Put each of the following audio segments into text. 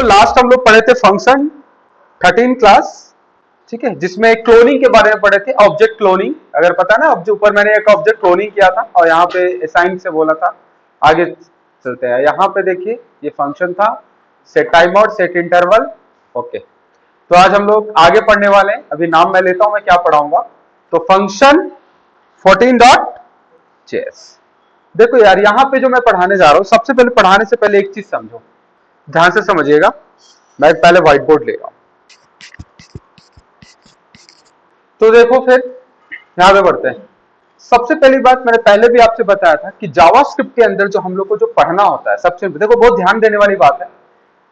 देखो लास्ट हम लोग पढ़े थे फंक्शन 13 क्लास, ठीक है, जिसमें क्लोनिंग के बारे में पढ़े थे, ऑब्जेक्ट क्लोनिंग। अगर पता ना, ऊपर मैंने एक ऑब्जेक्ट क्लोनिंग किया था और यहाँ पे असाइन से बोला था। आगे चलते हैं, यहाँ पे देखिए ये फंक्शन था set time out, set interval. Okay, तो आज हम लोग आगे पढ़ने वाले हैं। अभी नाम मैं लेता हूं, मैं क्या पढ़ाऊंगा। तो फंक्शन 14.js। देखो यार, यहाँ पे जो मैं पढ़ाने जा रहा हूँ, सबसे पहले पढ़ाने से पहले एक चीज समझो, ध्यान से समझिएगा। मैं पहले व्हाइट बोर्ड ले रहा हूं। तो देखो फिर यहां पे बढ़ते हैं। सबसे पहली बात मैंने पहले भी आपसे बताया था कि जावास्क्रिप्ट के अंदर जो हम लोग को जो पढ़ना होता है, सबसे देखो बहुत ध्यान देने वाली बात है।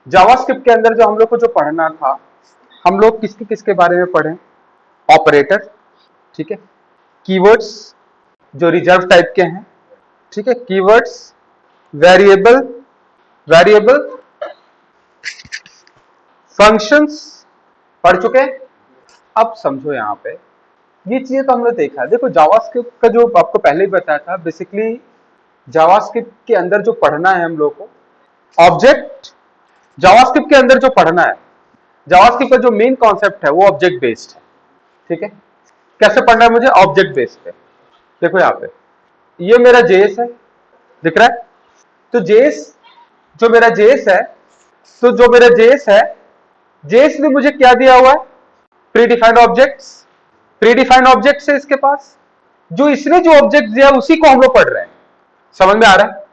जावास्क्रिप्ट के अंदर जो हम लोग को जो पढ़ना था, हम लोग किसके किसके बारे में पढ़े? ऑपरेटर, ठीक है, कीवर्ड्स जो रिजर्व टाइप के हैं, ठीक है, कीवर्ड्स, वेरिएबल, फंक्शंस पढ़ चुके। अब समझो यहां पे ये चीजें तो हमने देखा है। देखो जावास्क्रिप्ट का जो आपको पहले ही बताया था, बेसिकली जावास्क्रिप्ट के अंदर जो पढ़ना है हम लोग को, ऑब्जेक्ट, जावास्क्रिप्ट के अंदर जो पढ़ना है, जावास्क्रिप्ट का जो मेन कॉन्सेप्ट है वो ऑब्जेक्ट बेस्ड है, ठीक है। कैसे पढ़ना है मुझे? ऑब्जेक्ट बेस्ड पे। देखो यहाँ पे ये मेरा जेएस है, दिख रहा है? तो जेएस, जो मेरा जेएस है, तो जो मेरा जेएस है, जेएस ने मुझे क्या दिया हुआ है? Pre defined objects. Pre defined objects है इसके पास। जो इसने जो ऑब्जेक्ट दिया उसी को हम लोग पढ़ रहे हैं। समझ में आ रहा है?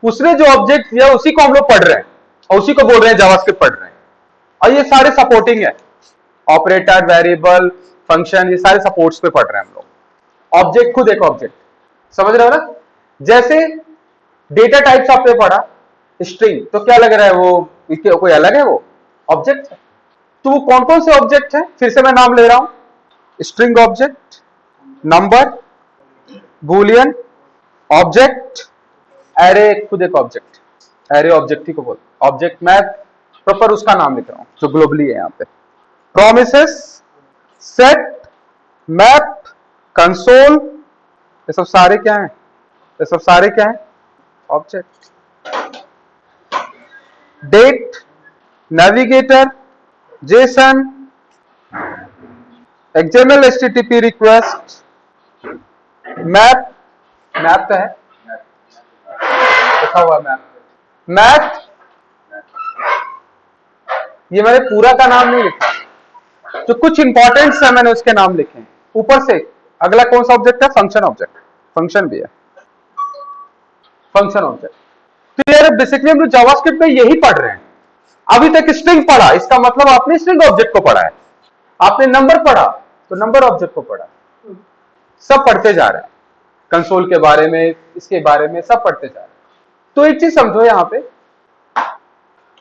उसने जो ऑब्जेक्ट दिया उसी को हम लोग पढ़ रहे हैं और उसी को बोल रहे हैं जावास्क्रिप्ट पढ़ रहे हैं। और ये सारे सपोर्टिंग है, ऑपरेटर, वेरिएबल, फंक्शन, ये सारे सपोर्ट्स पे पढ़ रहे हैं हम लोग। ऑब्जेक्ट खुद एक ऑब्जेक्ट, समझ रहे हो ना? जैसे डेटा टाइप्स आपने पढ़ा, स्ट्रिंग, तो क्या लग रहा है वो कोई अलग है? वो ऑब्जेक्ट है। तो वो कौन कौन से ऑब्जेक्ट है? फिर से मैं नाम ले रहा हूं, string object, number, Boolean object, array खुद एक ऑब्जेक्ट, एरे ऑब्जेक्ट ही को बोल, ऑब्जेक्ट मैप, प्रॉपर उसका नाम लिख रहा हूं जो ग्लोबली है यहां पे, प्रोमिसेस, सेट, मैप, कंसोल, ये सब सारे क्या हैं? ये सब सारे क्या हैं? Object. Date, navigator, JSON, XML, HTTP request, map, map तो है लिखा हुआ, मैथ, ये मैंने पूरा का नाम नहीं लिखा, जो कुछ इंपॉर्टेंट्स है मैंने उसके नाम लिखे हैं ऊपर से। अगला कौन सा ऑब्जेक्ट है? फंक्शन ऑब्जेक्ट, फंक्शन भी है, फंक्शन ऑब्जेक्ट। तो यार बेसिकली हम लोग जावास्क्रिप्ट में यही पढ़ रहे हैं। अभी तक स्ट्रिंग पढ़ा, इसका मतलब आपने स्ट्रिंग ऑब्जेक्ट को पढ़ा है। आपने नंबर पढ़ा तो नंबर ऑब्जेक्ट को पढ़ा। सब पढ़ते जा रहे हैं, कंसोल के बारे में, इसके बारे में सब पढ़ते जा रहे हैं। तो एक चीज समझो यहां पे,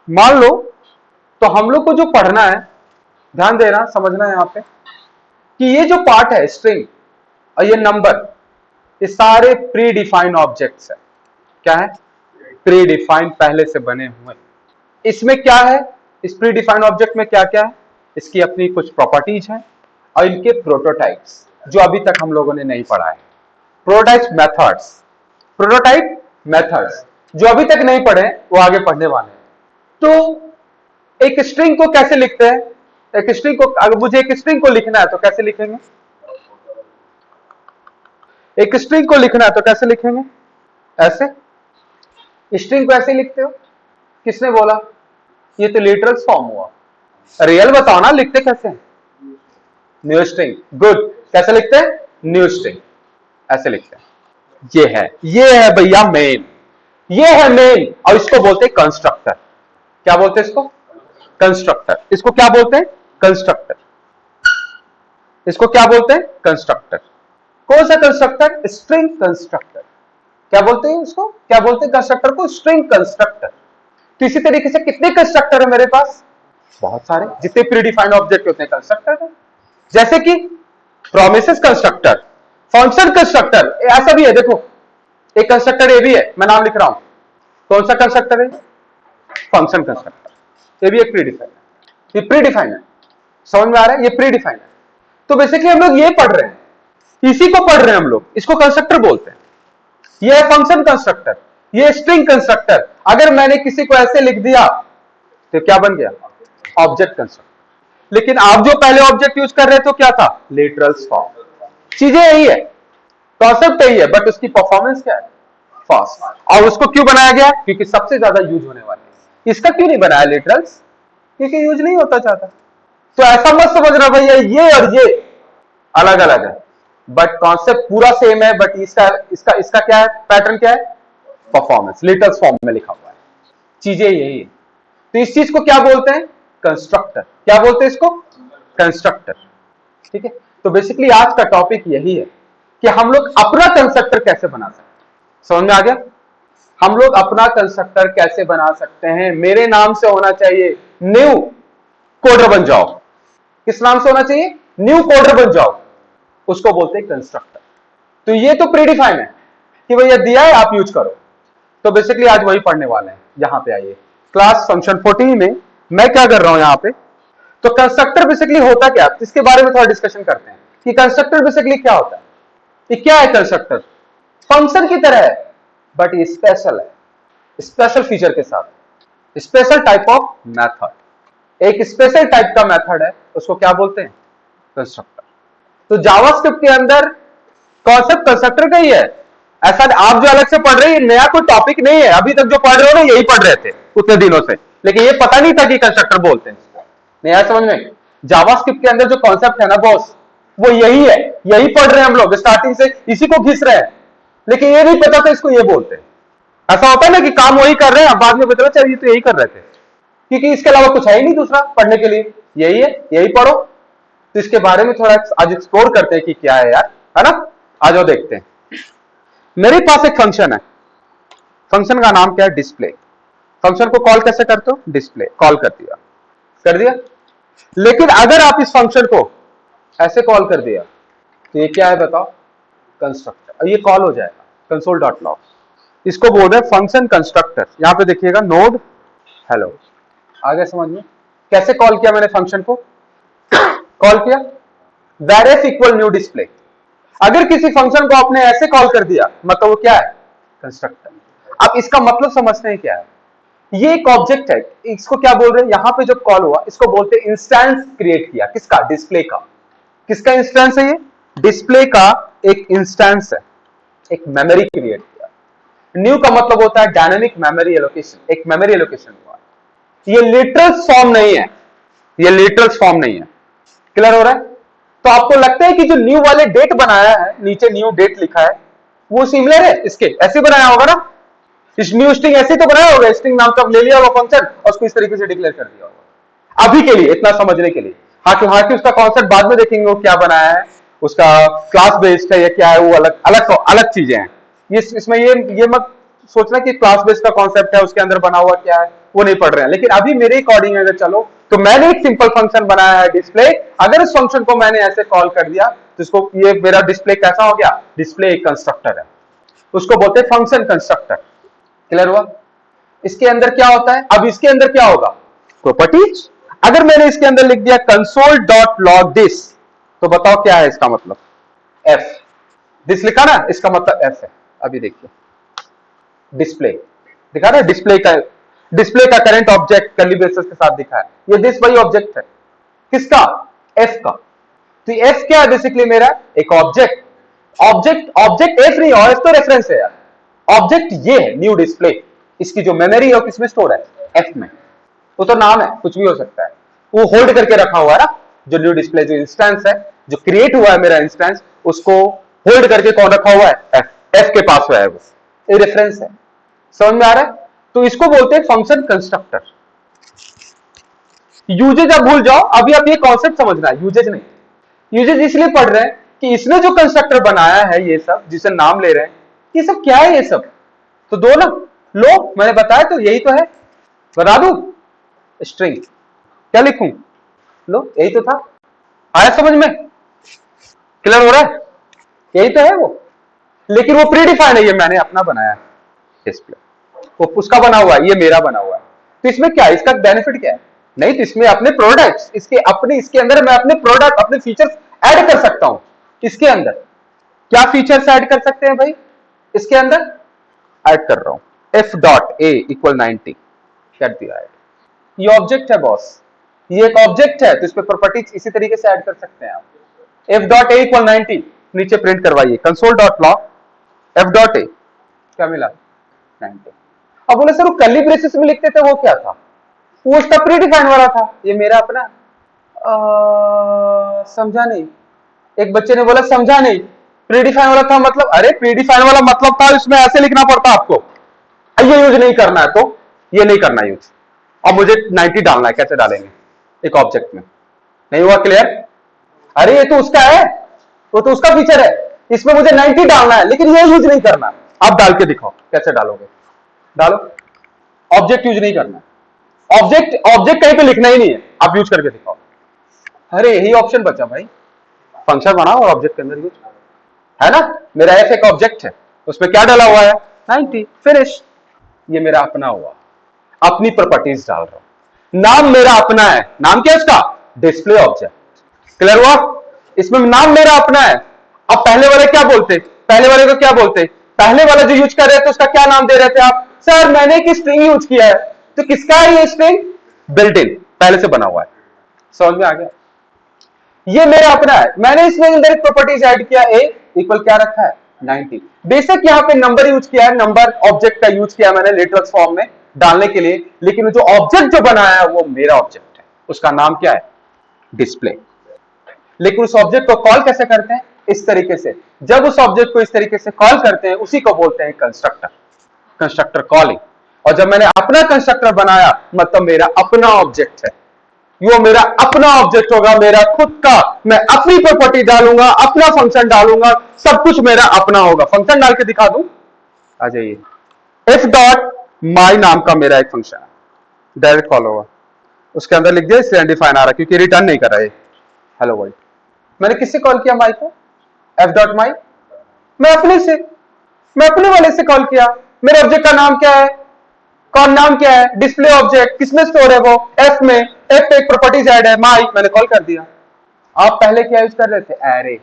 मान लो तो हम लोग को जो पढ़ना है, ध्यान देना, समझना है यहां पे कि ये जो पार्ट है स्ट्रिंग और ये नंबर, ये सारे प्री डिफाइंड ऑब्जेक्ट्स है। क्या है? प्री डिफाइंड, पहले से बने हुए। इसमें क्या है? इस प्री डिफाइंड ऑब्जेक्ट में क्या क्या है? इसकी अपनी कुछ प्रॉपर्टीज हैं और इनके प्रोटोटाइप्स जो अभी तक हम लोगों ने नहीं पढ़ा है। प्रोटोटाइप मेथड्स, प्रोटोटाइप मेथड्स जो अभी तक नहीं पढ़े वो आगे पढ़ने वाले हैं। तो एक स्ट्रिंग को कैसे लिखते हैं? एक स्ट्रिंग को, अगर मुझे एक स्ट्रिंग को लिखना है तो कैसे लिखेंगे? एक स्ट्रिंग को लिखना है तो कैसे लिखेंगे? ऐसे। स्ट्रिंग को ऐसे लिखते हो? किसने बोला? ये तो लिटरल फॉर्म हुआ। रियल बताओ ना, लिखते कैसे हैं? New string, good. कैसे लिखते हैं? न्यू स्ट्रिंग, ऐसे लिखते हैं। ये है भैया मेन, ये है मेन, और इसको बोलते हैं कंस्ट्रक्टर। क्या बोलते हैं इसको? कंस्ट्रक्टर। इसको क्या बोलते हैं? कंस्ट्रक्टर। इसको क्या बोलते हैं? कंस्ट्रक्टर। कौन सा कंस्ट्रक्टर? String constructor. क्या बोलते हैं उसको? क्या बोलते हैं कंस्ट्रक्टर को? String constructor. तो इसी तरीके से कितने कंस्ट्रक्टर है मेरे पास? बहुत सारे। जितने प्रीडिफाइंड ऑब्जेक्ट होते हैं कंस्ट्रक्टर है। जैसे कि प्रोमिसेस कंस्ट्रक्टर, फंक्शन कंस्ट्रक्टर, ऐसा भी है। देखो एक कंस्ट्रक्टर ये भी है, मैं नाम लिख रहा हूं। कौन सा कंस्ट्रक्टर है? Function constructor. ये भी एक प्रीडिफाइंड है, ये प्रीडिफाइंड है। समझ में आ रहा है? ये प्रीडिफाइंड है। तो बेसिकली हम लोग ये पढ़ रहे हैं, इसी को पढ़ रहे हैं हम लोग, इसको कंस्ट्रक्टर बोलते हैं। ये है फंक्शन कंस्ट्रक्टर, ये स्ट्रिंग कंस्ट्रक्टर। अगर मैंने किसी को ऐसे लिख दिया तो क्या बन गया? Object constructor. लेकिन आप जो पहले ऑब्जेक्ट यूज कर रहे थे तो क्या था? Literals form. चीजें यही है, कॉन्सेप्ट यही है, बट उसकी परफॉर्मेंस क्या है? फास्ट। और उसको क्यों बनाया गया? क्योंकि सबसे ज्यादा यूज होने वाले है। इसका क्यों नहीं बनाया लिटरल्स? क्योंकि यूज नहीं होता चाहता। तो ऐसा मत समझना भैया ये और ये अलग अलग है, बट कॉन्सेप्ट पूरा सेम है। बट इसका इसका इसका क्या है? पैटर्न क्या है? परफॉर्मेंस लिटरल्स फॉर्म में लिखा हुआ है। चीजें यही है। तो इस चीज को क्या बोलते हैं? कंस्ट्रक्टर। क्या बोलते हैं इसको? कंस्ट्रक्टर। ठीक है। तो बेसिकली आज का टॉपिक यही है कि हम लोग अपना कंस्ट्रक्टर कैसे बना सकते हैं। समझ में आ गया? हम लोग अपना कंस्ट्रक्टर कैसे बना सकते हैं। मेरे नाम से होना चाहिए न्यू कोडर बन जाओ। किस नाम से होना चाहिए? न्यू कोडर बन जाओ। उसको बोलते हैं कंस्ट्रक्टर। तो ये तो प्रीडिफाइन है कि भैया दिया है आप यूज करो। तो बेसिकली आज वही पढ़ने वाले हैं। यहां पे आइए, क्लास फंक्शन 14 में मैं क्या कर रहा हूं यहां पे। तो कंस्ट्रक्टर बेसिकली होता क्या, इसके बारे में थोड़ा डिस्कशन करते हैं कि कंस्ट्रक्टर बेसिकली क्या होता है। ये क्या है कंस्ट्रक्टर? फंक्शन की तरह है, बट ये स्पेशल है, स्पेशल फीचर के साथ, स्पेशल टाइप ऑफ मेथड। एक स्पेशल टाइप का मेथड है, उसको क्या बोलते हैं? कंस्ट्रक्टर। तो जावास्क्रिप्ट के अंदर कॉन्सेप्ट कंस्ट्रक्टर का ही है। ऐसा आप जो अलग से पढ़ रहे हैं नया कोई टॉपिक नहीं है। अभी तक जो पढ़ रहे हो ना यही पढ़ रहे थे उतने दिनों से, लेकिन ये पता नहीं था कि कंस्ट्रक्टर बोलते हैं। नया समझ में? जावास्क्रिप्ट के अंदर जो कॉन्सेप्ट है ना बॉस, वो यही है। यही पढ़ रहे हैं हम लोग स्टार्टिंग से, इसी को घिस रहे हैं, लेकिन ये नहीं पता था इसको ये बोलते हैं। ऐसा होता है ना कि काम वही कर रहे हैं, बाद में पता चल ये तो यही कर रहे थे, क्योंकि इसके अलावा कुछ है ही नहीं दूसरा पढ़ने के लिए। यही है, यही पढ़ो। तो इसके बारे में थोड़ा आज एक्सप्लोर करते हैं कि क्या है यार, है ना। आ जाओ देखते हैं। मेरे पास एक फंक्शन है, फंक्शन का नाम क्या है? डिस्प्ले। फंक्शन को कॉल कैसे करते हो? डिस्प्ले कॉल कर दिया, कर दिया। लेकिन अगर आप इस फंक्शन को ऐसे कॉल कर दिया तो ये क्या है बताओ? कंस्ट्रक्टर। और ये कॉल हो जाएगा कंसोल डॉट लॉग। इसको बोल रहे हैं फंक्शन कंस्ट्रक्टर। यहां पे देखिएगा नोड हेलो। आ गया समझ में? कैसे कॉल किया मैंने फंक्शन को? कॉल किया var इक्वल न्यू डिस्प्ले। अगर किसी फंक्शन को आपने ऐसे कॉल कर दिया मतलब वो क्या है? कंस्ट्रक्टर। अब इसका मतलब समझते हैं क्या है। ये एक ऑब्जेक्ट है, इसको क्या बोल रहे हैं? यहां पे जब कॉल हुआ इसको बोलते हैं इंस्टेंस क्रिएट किया। किसका? डिस्प्ले का। किसका इंस्टेंस है ये? डिस्प्ले का एक इंस्टेंस है, एक मेमोरी क्रिएट किया। न्यू का मतलब होता है डायनेमिक मेमोरी एलोकेशन, एक मेमोरी एलोकेशन हुआ। ये लिटरल फॉर्म नहीं है, ये लिटरल फॉर्म नहीं है। क्लियर हो रहा है? तो आपको लगता है कि जो न्यू वाले डेट बनाया है, नीचे न्यू डेट लिखा है, वो सिमिलर है इसके? ऐसे बनाया होगा ना, इस न्यू स्ट्रिंग ऐसे तो बनाया होगा। स्ट्रिंग नाम का ले लिया होगा फंक्शन और उसको इस तरीके से डिक्लेयर कर दिया होगा। अभी के लिए इतना समझने के लिए, हालांकि उसका कॉन्सेप्ट बाद में देखेंगे वो क्या बनाया है, उसका क्लास बेस्ड है या क्या है, वो अलग अलग अलग चीजें हैं। इसमें ये मत सोचना कि क्लास बेस्ड का कॉन्सेप्ट है उसके अंदर बना हुआ क्या है, वो नहीं पढ़ रहे हैं। लेकिन अभी मेरे अकॉर्डिंग अगर चलो तो मैंने एक सिंपल फंक्शन बनाया है डिस्प्ले। अगर इस फंक्शन को मैंने ऐसे कॉल कर दिया तो इसको, ये मेरा डिस्प्ले कैसा हो गया? डिस्प्ले एक कंस्ट्रक्टर है, उसको बोलते हैं फंक्शन कंस्ट्रक्टर। क्लियर हुआ? इसके अंदर क्या होता है? अब इसके अंदर क्या होगा? प्रॉपर्टीज। अगर मैंने इसके अंदर लिख दिया कंसोल डॉट लॉग दिस, तो बताओ क्या है इसका मतलब? एफ। दिस लिखा ना, इसका मतलब एफ है। अभी देखिए डिस्प्ले दिखा रहा है, डिस्प्ले का करंट ऑब्जेक्ट कर्ली ब्रेसेस के साथ दिखा है। ये दिस वही ऑब्जेक्ट है। किसका? एफ का। तो एफ क्या है? बेसिकली मेरा एक ऑब्जेक्ट। ऑब्जेक्ट एफ नहीं, और एफ तो रेफरेंस है यार। ऑब्जेक्ट ये है न्यू डिस्प्ले। इसकी जो मेमोरी है वो किसमें स्टोर है? एफ में। वो तो नाम है, कुछ भी हो सकता है, वो होल्ड करके रखा हुआ है ना। जो न्यू डिस्प्ले जो इंस्टेंस है, जो क्रिएट हुआ है मेरा इंस्टेंस, उसको होल्ड करके कौन रखा हुआ है? एफ। एफ के पास है वो, ये रेफरेंस है। समझ में आ रहा है? तो इसको बोलते हैं फंक्शन कंस्ट्रक्टर। यूजेज आप भूल जाओ, अभी आप ये कॉन्सेप्ट समझना है, यूजेज नहीं। यूजेज इसलिए पढ़ रहे हैं कि इसने जो कंस्ट्रक्टर बनाया है, ये सब जिसे नाम ले रहे हैं, ये सब क्या है? ये सब तो दो ना, लो मैंने बताया तो यही तो है। बता दूं? स्ट्रिंग। क्या लिखूं? लो यही तो था। आया समझ में? क्लियर हो रहा है? यही तो है वो। लेकिन वो प्रीडिफाइंड है, ये मैंने अपना बनाया है डिस्प्ले। वो उसका बना हुआ है, ये मेरा बना हुआ है। तो इसमें क्या है? इसका बेनिफिट क्या है? नहीं तो इसमें अपने प्रोडक्ट्स, इसके अंदर मैं अपने प्रोडक्ट, अपने फीचर्स ऐड कर सकता हूं। इसके अंदर क्या फीचर्स ऐड कर सकते हैं भाई? इसके अंदर ऐड कर रहा हूं f डॉट a इक्वल 90 कर दिया है। ये ऑब्जेक्ट है बॉस, ये एक ऑब्जेक्ट है, तो इस पे प्रॉपर्टीज इसी तरीके से ऐड कर सकते हैं आप। एफ डॉट ए इक्वल 90, नीचे प्रिंट करवाइए console dot log F dot A, क्या मिला 90। अब बोले सर वो कर्ली ब्रेसेस में लिखते थे वो क्या था? वो उसका प्रीडिफाइन वाला था, ये मेरा अपना। समझा नहीं, एक बच्चे ने बोला समझा नहीं, प्रीडिफाइन वाला था मतलब, अरे प्रीडिफाइन वाला मतलब था इसमें ऐसे लिखना पड़ता आपको, ये यूज नहीं करना है तो ये नहीं करना यूज। अब मुझे 90 डालना है, कैसे डालेंगे एक ऑब्जेक्ट में? नहीं हुआ क्लियर? अरे ये तो उसका है, वो तो उसका फीचर है, इसमें मुझे 90 डालना है लेकिन ये यूज नहीं करना। आप डाल के दिखाओ कैसे डालोगे, डालो। ऑब्जेक्ट यूज नहीं करना, ऑब्जेक्ट ऑब्जेक्ट कहीं पे लिखना ही नहीं है, आप यूज करके दिखाओ। अरे यही ऑप्शन बचा भाई, फंक्शन बनाओ और ऑब्जेक्ट के अंदर यूज है ना। मेरा एफ एक ऑब्जेक्ट है, उसमें क्या डाला हुआ है 90, फिनिश। ये मेरा अपना हुआ, अपनी प्रॉपर्टीज डाल रहा हूं, नाम मेरा अपना है, नाम क्या है उसका? Display object. क्लियर हुआ? इसमें नाम मेरा अपना है। अब पहले वाले क्या बोलते, पहले वाले को क्या बोलते? पहले वाला जो यूज कर रहे थे उसका क्या नाम दे रहे थे आप? सर मैंने एक स्ट्रिंग यूज किया है, तो किसका है ये स्ट्रिंग? बिल्ट इन, पहले से बना हुआ है। समझ में आ गया? ये मेरा अपना है, मैंने इसमें अंदर प्रॉपर्टीज ऐड किया, ए इक्वल क्या रखा है 90। बेशक यहाँ पे नंबर यूज किया है, नंबर ऑब्जेक्ट का यूज किया मैंने लिटरल फॉर्म में डालने के लिए, लेकिन जो ऑब्जेक्ट जो बनाया है वो मेरा ऑब्जेक्ट है, उसका नाम क्या है? डिस्प्ले। लेकिन उस ऑब्जेक्ट को कॉल कैसे करते हैं? इस तरीके से। जब उस ऑब्जेक्ट को इस तरीके से कॉल करते हैं उसी को बोलते हैं कंस्ट्रक्टर, कंस्ट्रक्टर कॉलिंग। और जब मैंने अपना कंस्ट्रक्टर बनाया मतलब मेरा अपना ऑब्जेक्ट है, वो मेरा अपना ऑब्जेक्ट होगा, मेरा खुद का, मैं अपनी प्रॉपर्टी डालूंगा, अपना फंक्शन डालूंगा, सब कुछ मेरा अपना होगा। फंक्शन डाल के दिखा दूं, आ जाइए। एफ डॉट माई नाम का मेरा एक फंक्शन है, डायरेक्ट कॉल होगा, उसके अंदर लिख दिया, इसलिए अनडिफाइन आ रहा क्योंकि रिटर्न नहीं कर रहा है हेलो वर्ल्ड। मैंने किससे कॉल किया माई को? एफ डॉट माई, मैं अपने से, मैं अपने वाले से कॉल किया। मेरे ऑब्जेक्ट का नाम क्या है? कौन नाम क्या है? Display object. किसमें स्टोर है वो? एफ में। एफ पे एक प्रॉपर्टीज ऐड है माई, मैंने कॉल कर दिया। आप पहले क्या यूज कर रहे थे? एरे।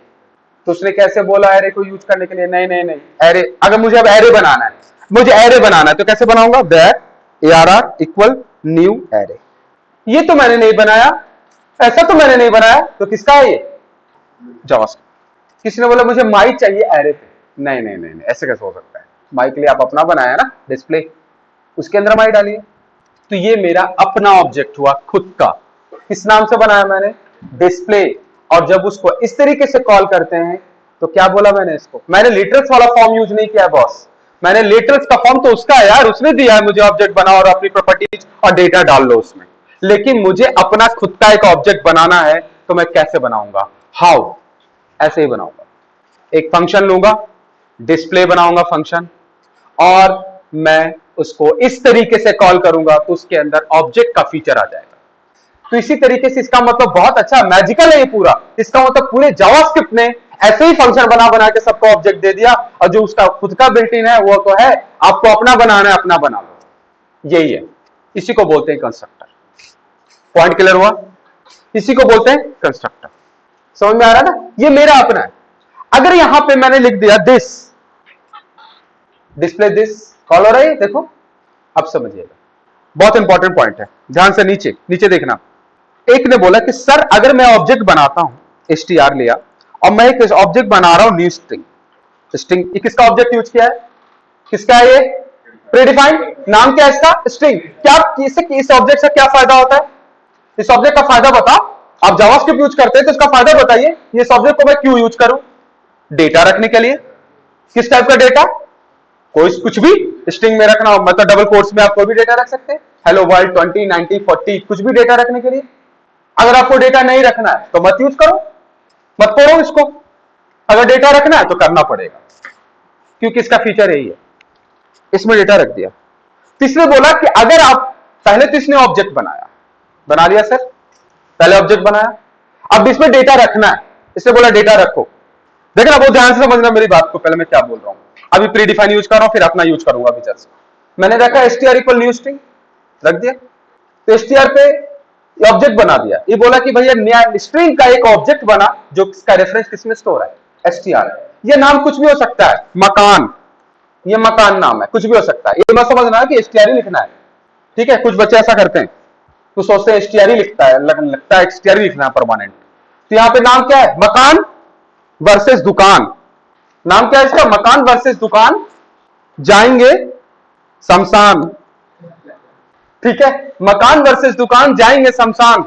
तो उसने कैसे बोला एरे को यूज करने के लिए? नहीं नहीं नहीं, एरे, अगर मुझे अब एरे बनाना है, मुझे एरे बनाना है तो कैसे बनाऊंगा? That ARR equal new array. ये तो मैंने नहीं बनाया, ऐसा तो मैंने नहीं बनाया, तो किसका है ये? जावास्क्रिप्ट। किसी ने बोला मुझे माई चाहिए एरे पे, नहीं नहीं नहीं, ऐसे कैसे हो सकता है? माई के लिए आप अपना बनाया ना डिस्प्ले, उसके अंदर माई डालिए। तो ये मेरा अपना ऑब्जेक्ट हुआ खुद का, किस नाम से बनाया मैंने? डिस्प्ले। और जब उसको इस तरीके से कॉल करते हैं तो क्या बोला मैंने इसको? मैंने लिटरल्स वाला फॉर्म यूज नहीं किया बॉस, मैंने लिटरल्स का फॉर्म तो उसका है यार, उसने दिया है मुझे ऑब्जेक्ट बनाओ और अपनी प्रॉपर्टीज और डेटा डाल लो उसमें, लेकिन मुझे अपना खुद का एक ऑब्जेक्ट बनाना है, तो मैं कैसे बनाऊंगा? हाउ? ऐसे ही बनाऊंगा, एक फंक्शन लूंगा, डिस्प्ले बनाऊंगा फंक्शन, और मैं उसको इस तरीके से कॉल करूंगा तो उसके अंदर ऑब्जेक्ट का फीचर आ जाएगा। तो इसी तरीके से इसका मतलब बहुत अच्छा मैजिकल है ये पूरा, इसका मतलब पूरे जावास्क्रिप्ट ने ऐसे ही फंक्शन बना बना के सबको ऑब्जेक्ट दे दिया, और जो उसका खुद का बिल्ट इन है वो तो है, आपको अपना बनाना है अपना बना लो, यही है, इसी को बोलते हैं कंस्ट्रक्टर। पॉइंट क्लियर हुआ? इसी को बोलते हैं कंस्ट्रक्टर। समझ में आ रहा है ना? ये मेरा अपना है। अगर यहां पे मैंने लिख दिया दिस, डिस्प्ले दिस, कॉल हो रहा है, देखो अब समझिएगा, बहुत इंपॉर्टेंट पॉइंट है, ध्यान से नीचे नीचे देखना। एक ने बोला कि सर अगर मैं ऑब्जेक्ट बनाता हूं, str लिया, और मैं एक ऑब्जेक्ट बना रहा हूं न्यू स्ट्रिंग, स्ट्रिंग किसका ऑब्जेक्ट यूज किया है? किसका है ये? प्रीडिफाइंड। नाम क्या है इसका? स्ट्रिंग। क्या इस ऑब्जेक्ट से क्या फायदा होता है? इस ऑब्जेक्ट का फायदा बताओ। आप जावास्क्रिप्ट यूज करते हैं तो इसका फायदा बताइए। इस ऑब्जेक्ट को मैं क्यों यूज करूं? डेटा रखने के लिए। किस टाइप का डेटा? कोई कुछ भी स्ट्रिंग में रखना हो, मतलब डबल कोट्स में आप कोई भी डेटा रख सकते हैं, हेलो वर्ल्ड 20 90 40, कुछ भी डेटा रखने के लिए। अगर आपको डेटा नहीं रखना है तो मत यूज करो, मत करो इसको। अगर डेटा रखना है तो करना पड़ेगा, क्योंकि इसका फीचर यही है, इसमें डेटा रख दिया। तीसरे बोला कि अगर आप पहले तो इसने ऑब्जेक्ट बनाया, बना लिया सर, पहले ऑब्जेक्ट बनाया, अब इसमें डेटा रखना है, इसने बोला डेटा रखो। देखना बहुत ध्यान से समझना मेरी बात को, पहले मैं क्या बोल रहा हूं। अभी प्री डिफाइन यूज कर रहा हूं, फिर अपना यूज करूंगा फीचर्स। मैंने रखा str इक्वल न्यू स्ट्रिंग, रख दिया, तो str पे ऑब्जेक्ट बना दिया। ये बोला कि भैया नया स्ट्रिंग का एक ऑब्जेक्ट बना जो इसका रेफरेंस किसमें स्टोर है? str। ये नाम कुछ भी हो सकता है, मकान, ये मकान नाम है, कुछ भी हो सकता है, ये मत समझना कि str ही लिखना है, ठीक है? कुछ बच्चे ऐसा करते हैं, तो सोचते हैं एसटीआर ही लिखता है, लगता है एसटीआर ही लिखना है परमानेंट। तो यहां पे नाम क्या है, मकान वर्सेस दुकान। नाम क्या है इसका, मकान वर्सेस दुकान जाएंगे शमशान। ठीक है, मकान वर्सेस दुकान जाएंगे शमशान,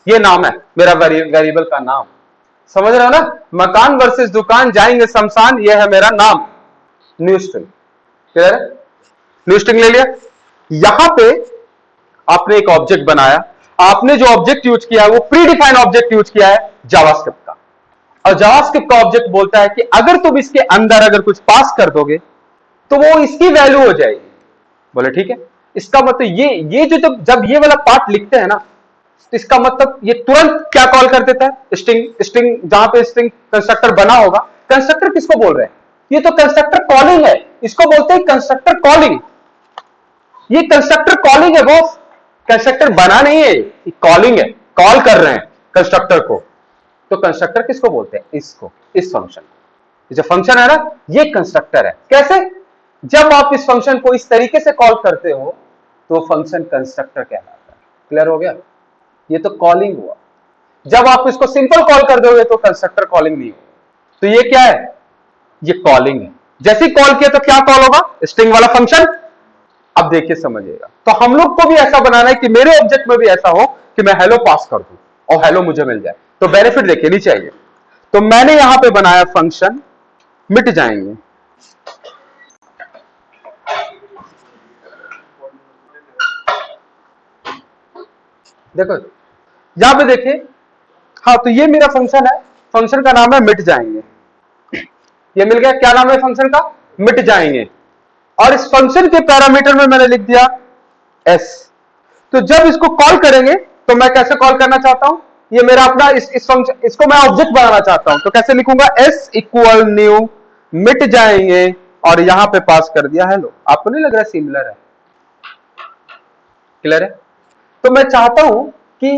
ये नाम है मेरा वेरिएबल का नाम। समझ रहे हो ना, मकान वर्सेस दुकान जाएंगे शमशान, ये है मेरा नाम, न्यू स्ट्रिंग। क्लियर है, न्यू स्ट्रिंग ले लिया। यहां पे आपने एक ऑब्जेक्ट बनाया, आपने जो ऑब्जेक्ट यूज किया है वो प्री डिफाइंड ऑब्जेक्ट यूज किया है जावास्क्रिप्ट का, और जावास्क्रिप्ट का ऑब्जेक्ट बोलता है कि अगर तुम इसके अंदर अगर कुछ पास कर दोगे तो वो इसकी वैल्यू हो जाएगी। बोले ठीक है, इसका मतलब ये जो जब ये वाला पार्ट लिखते हैं ना, तो इसका मतलब ये तुरंत क्या कॉल कर देता है, स्ट्रिंग जहां पे स्ट्रिंग कंस्ट्रक्टर बना होगा। कंस्ट्रक्टर किसको बोल रहे हैं, ये तो कंस्ट्रक्टर कॉलिंग है, इसको बोलते हैं कंस्ट्रक्टर कॉलिंग। ये कंस्ट्रक्टर कॉलिंग है बॉस, कंस्ट्रक्टर बना नहीं है, ये कॉलिंग है, कॉल कर रहे हैं कंस्ट्रक्टर को। तो कंस्ट्रक्टर किसको बोलते हैं, इसको, इस फंक्शन को। जो फंक्शन है ना, ये कंस्ट्रक्टर है। कैसे, जब आप इस फंक्शन को इस तरीके से कॉल करते हो तो फंक्शन कंस्ट्रक्टर कहलाता है। क्लियर हो गया, ये तो कॉलिंग हुआ। जब आप इसको सिंपल कॉल कर दोगे तो कंस्ट्रक्टर कॉलिंग नहीं होगा। तो ये क्या है, ये कॉलिंग है। जैसे ही कॉल किया तो क्या कॉल होगा, स्ट्रिंग वाला फंक्शन। अब देखिए समझिएगा, तो हम लोग को भी ऐसा बनाना है कि मेरे ऑब्जेक्ट में भी ऐसा हो कि मैं हेलो पास कर दूं और हेलो मुझे मिल जाए। तो बेनिफिट देखिए नीचे आइए, तो मैंने यहां पे बनाया फंक्शन मिट जाएंगे। देखो यहां पे देखिए, हाँ तो ये मेरा फंक्शन है, फंक्शन का नाम है मिट जाएंगे। ये मिल गया, क्या नाम है फंक्शन का, मिट जाएंगे। और इस फंक्शन के पैरामीटर में मैंने लिख दिया एस। तो जब इसको कॉल करेंगे तो मैं कैसे कॉल करना चाहता हूं, ये मेरा अपना इस फंक्शन, इसको मैं ऑब्जेक्ट बनाना चाहता हूं, तो कैसे लिखूंगा, एस इक्वल न्यू मिट जाएंगे, और यहां पे पास कर दिया हेलो। आपको नहीं लग रहा सिमिलर है, क्लियर है। तो मैं चाहता हूं कि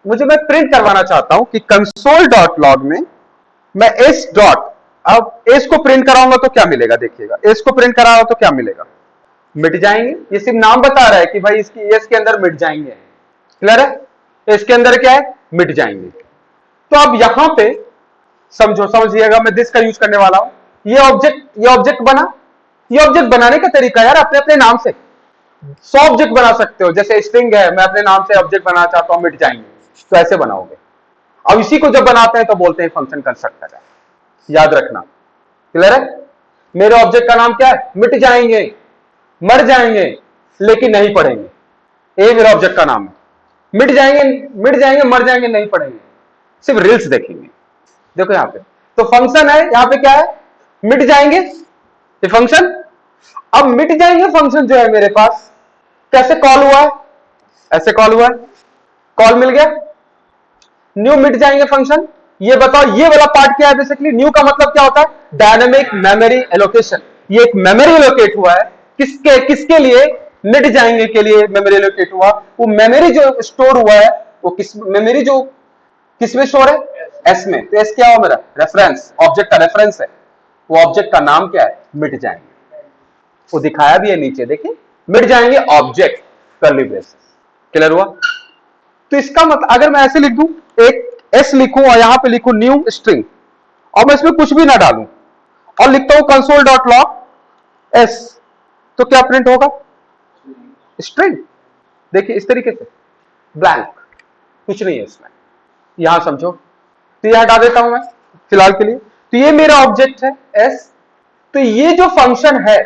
मैं प्रिंट करवाना चाहता हूं कि कंसोल डॉट लॉग में मैं एस डॉट, अब एस को प्रिंट कराऊंगा तो क्या मिलेगा, देखिएगा एस को प्रिंट कराओ तो क्या मिलेगा, मिट जाएंगे। ये सिर्फ नाम बता रहा है कि भाई इसकी एस के अंदर मिट जाएंगे। क्लियर है, इसके अंदर क्या है, मिट जाएंगे। तो अब यहां पे समझिएगा, मैं दिस का यूज करने वाला हूं। ये ऑब्जेक्ट बना, ये ऑब्जेक्ट बनाने का तरीका यार अपने अपने नाम से 100 ऑब्जेक्ट बना सकते हो। जैसे स्ट्रिंग है, मैं अपने नाम से ऑब्जेक्ट बनाना चाहता हूं, मिट जाएंगे, तो ऐसे बनाओगे। अब इसी को जब बनाते हैं तो बोलते हैं फंक्शन कंस्ट्रक्टर है, याद रखना। क्लियर है, मेरे ऑब्जेक्ट का नाम क्या है, मिट जाएंगे, मर जाएंगे लेकिन नहीं पढ़ेंगे, ये मेरा ऑब्जेक्ट का नाम है। मिट जाएंगे मर जाएंगे नहीं पढ़ेंगे, सिर्फ रील्स देखेंगे। देखो यहां पे तो फंक्शन है, यहां पे क्या है, मिट जाएंगे, ये फंक्शन। अब मिट जाएंगे फंक्शन जो है मेरे पास कैसे कॉल हुआ है, ऐसे कॉल हुआ है, कॉल मिल गया। न्यू मिट जाएंगे फंक्शन, ये बताओ ये वाला पार्ट क्या है, बेसिकली न्यू का मतलब क्या होता है, डायनेमिक मेमोरी एलोकेशन। ये एक मेमोरी एलोकेट हुआ है, किसके लिए, मिट जाएंगे के लिए मेमोरी एलोकेट हुआ। वो मेमोरी जो स्टोर हुआ है, वो मेमोरी जो किस में स्टोर है, एस में। तो एस क्या हुआ मेरा, रेफरेंस, ऑब्जेक्ट का रेफरेंस है। वो ऑब्जेक्ट का नाम क्या है, मिट जाएंगे। वो दिखाया भी है नीचे, देखिए मिट जाएंगे ऑब्जेक्ट कर्ली ब्रेसेस। क्लियर हुआ। तो इसका मतलब अगर मैं ऐसे लिख दूं, एक एस लिखूं और यहां पे लिखूं न्यू स्ट्रिंग, और मैं इसमें कुछ भी ना डालूं और लिखता हूं कंसोल डॉट लॉग एस, तो क्या प्रिंट होगा, स्ट्रिंग। देखिए इस तरीके से ब्लैंक, कुछ नहीं है इसमें, यहां समझो। तो ये हटा देता हूं मैं फिलहाल के लिए। तो ये मेरा ऑब्जेक्ट है एस। तो ये जो फंक्शन है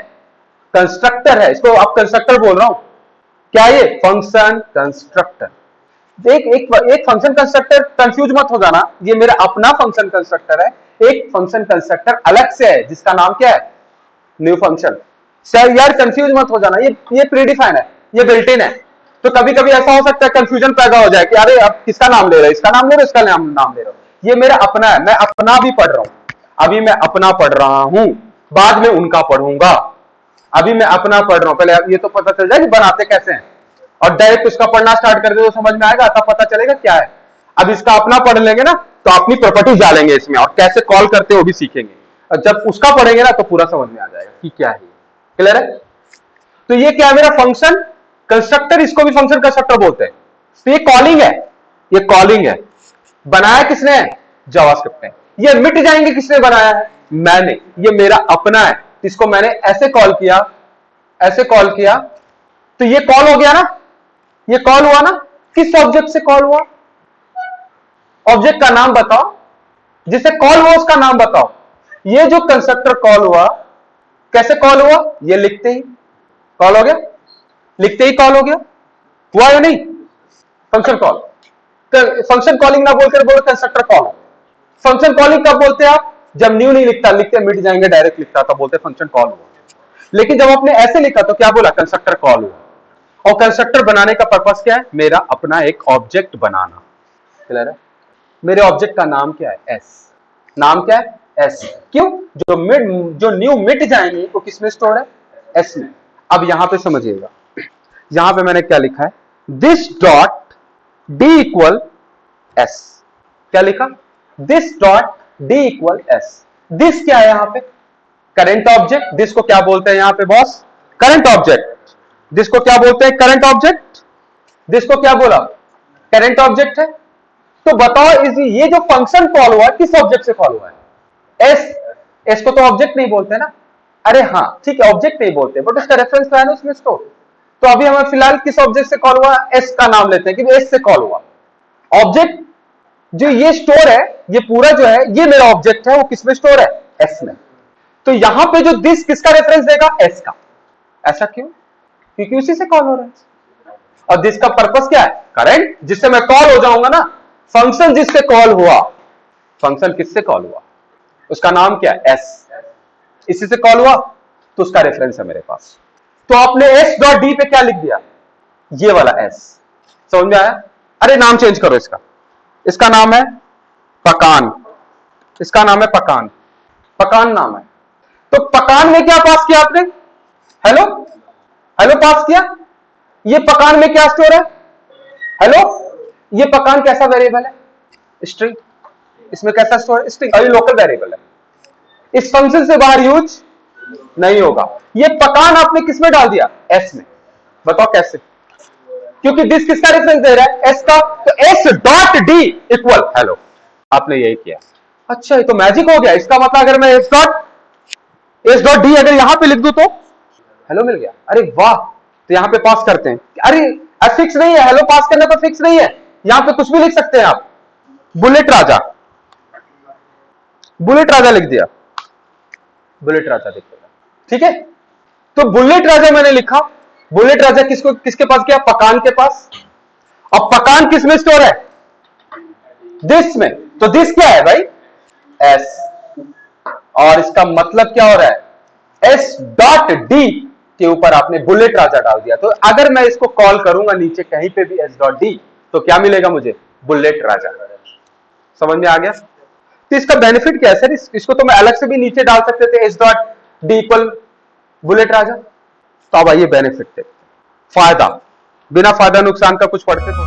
कंस्ट्रक्टर है, इसको आप कंस्ट्रक्टर बोल रहा हूं, क्या ये फंक्शन कंस्ट्रक्टर। एक फंक्शन कंस्ट्रक्टर, कंफ्यूज मत हो जाना, ये मेरा अपना फंक्शन कंस्ट्रक्टर है। एक फंक्शन कंस्ट्रक्टर अलग से है जिसका नाम क्या है, न्यू फंक्शन। यार कंफ्यूज मत हो जाना, ये प्रीडिफाइन है, ये बिल्ट इन है। तो कभी कभी ऐसा हो सकता है कंफ्यूजन पैदा हो जाए कि अरे अब किसका नाम ले रहे हो, इसका नाम ले रहे हो, इसका नाम ले रहे हो। ये मेरा अपना है, मैं अपना भी पढ़ रहा हूं। अभी मैं अपना पढ़ रहा हूं, बाद में उनका पढ़ूंगा। अभी मैं अपना पढ़ रहा हूं, पहले ये तो पता चल जाए कि बनाते कैसे हैं, और डायरेक्ट उसका पढ़ना स्टार्ट कर दे तो समझ में आएगा, तब पता चलेगा क्या है। अब इसका अपना पढ़ लेंगे ना तो अपनी प्रॉपर्टीज डालेंगे इसमें, और कैसे कॉल करते हैं वो भी सीखेंगे। और जब उसका पढ़ेंगे ना तो पूरा समझ में आ जाएगा कि क्या है। क्लियर है। तो ये क्या है मेरा फंक्शन कंस्ट्रक्टर, इसको भी फंक्शन कंस्ट्रक्टर बोलते हैं। तो ये कॉलिंग है, ये कॉलिंग है। बनाया किसने? जावास्क्रिप्ट ने। ये मिट जाएंगे किसने बनाया है? मैंने। ये मेरा अपना है, इसको मैंने ऐसे कॉल किया, ऐसे कॉल किया, तो ये कॉल हो गया ना, ये कॉल हुआ ना। किस ऑब्जेक्ट से कॉल हुआ? ऑब्जेक्ट का नाम बताओ, जिसे कॉल हुआ उसका नाम बताओ। ये जो कंस्ट्रक्टर कॉल हुआ, कैसे कॉल हुआ? ये लिखते ही कॉल हो गया, लिखते ही कॉल हो गया, हुआ या नहीं? Function call. फंक्शन कॉलिंग ना बोलकर बोलो कंस्ट्रक्टर कॉल। फंक्शन कॉलिंग कब बोलते हैं आप? जब न्यू नहीं लिखता, लिखते मिट जाएंगे, डायरेक्ट लिखता तब बोलते फंक्शन कॉल हुआ। लेकिन जब आपने ऐसे लिखा तो क्या बोला? कंस्ट्रक्टर कॉल हुआ। और कंस्ट्रक्टर बनाने का पर्पस क्या है? मेरा अपना एक ऑब्जेक्ट बनाना। क्लियर है? मेरे ऑब्जेक्ट का नाम क्या है? एस। नाम क्या है? एस। क्यों? जो न्यू मिट जाएंगे वो किसमें स्टोर है? एस में। अब यहां पे समझिएगा, यहां पे मैंने क्या लिखा है? This dot D equal S. क्या लिखा? This dot D equal S. This क्या है यहां पे? Current object. दिस को क्या बोलते हैं यहां पे बॉस? Current object. दिस को क्या बोलते हैं? Current object. दिस को क्या बोला? करंट ऑब्जेक्ट है। तो बताओ ये जो फंक्शन कॉल हुआ किस ऑब्जेक्ट से कॉल हुआ है? एस। एस को तो ऑब्जेक्ट नहीं बोलते ना। अरे हाँ ठीक है, ऑब्जेक्ट नहीं बोलते, बट उसका रेफरेंस तो है ना उसमें स्टोर। तो अभी हमें फिलहाल किस ऑब्जेक्ट से कॉल हुआ? एस का नाम लेते हैं कि एस से कॉल हुआ। ऑब्जेक्ट जो ये स्टोर है, ये पूरा जो है ये मेरा ऑब्जेक्ट है, वो किसमें स्टोर है? एस में। तो यहां पे जो दिस किसका रेफरेंस देगा? एस का। ऐसा क्यों? क्योंकि उसी से कॉल हो रहा है। और दिस का पर्पस क्या है? करंट, जिससे मैं कॉल हो जाऊंगा ना। फंक्शन जिससे कॉल हुआ, फंक्शन किससे कॉल हुआ? उसका नाम क्या है? एस। इसी से कॉल हुआ तो उसका रेफरेंस है मेरे पास। तो आपने एस डॉट डी पे क्या लिख दिया? ये वाला एस। समझ में आया? अरे नाम चेंज करो इसका। इसका नाम है पकान। इसका नाम है पकान। पकान नाम है। तो पकान में क्या पास किया आपने? हेलो, हेलो पास किया। ये पकान में क्या स्टोर है? हेलो। ये पकान कैसा वेरिएबल है? स्ट्रिंग। इसमें कैसा स्टोर है? स्ट्रिंग। और ये लोकल वेरिएबल है, इस फंक्शन से बाहर यूज नहीं होगा। ये पकान आपने किसमें डाल दिया? एस में। बताओ कैसे? क्योंकि दिस किसका रेफरेंस दे रहा है? एस का। तो S dot D equal hello. आपने यही किया। अच्छा, ये तो मैजिक हो गया। इसका मतलब अगर मैं एस डॉट डी अगर यहां पे लिख दूं तो हेलो मिल गया। अरे वाह, तो यहां पे पास करते हैं। अरे फिक्स नहीं है, हेलो पास करने पर फिक्स नहीं है, यहां पे कुछ भी लिख सकते हैं आप। बुलेट राजा, बुलेट राजा लिख दिया, बुलेट राजा लिख दिया। ठीक है, तो बुलेट राजा मैंने लिखा। बुलेट राजा किसके पास गया? पकान के पास। अब पकान किस में स्टोर है? दिस में। तो दिस क्या है भाई? एस। और इसका मतलब क्या हो रहा है? एस डॉट डी के ऊपर आपने बुलेट राजा डाल दिया। तो अगर मैं इसको कॉल करूंगा नीचे कहीं पे भी एस डॉट डी, तो क्या मिलेगा मुझे? बुलेट राजा। समझ में आ गया? तो इसका बेनिफिट क्या है सर? इसको तो मैं अलग से भी नीचे डाल सकते थे, S dot D equal bullet Raja. तो अब आइए बेनिफिट देखते, फायदा। बिना फायदा नुकसान का कुछ पढ़ते तो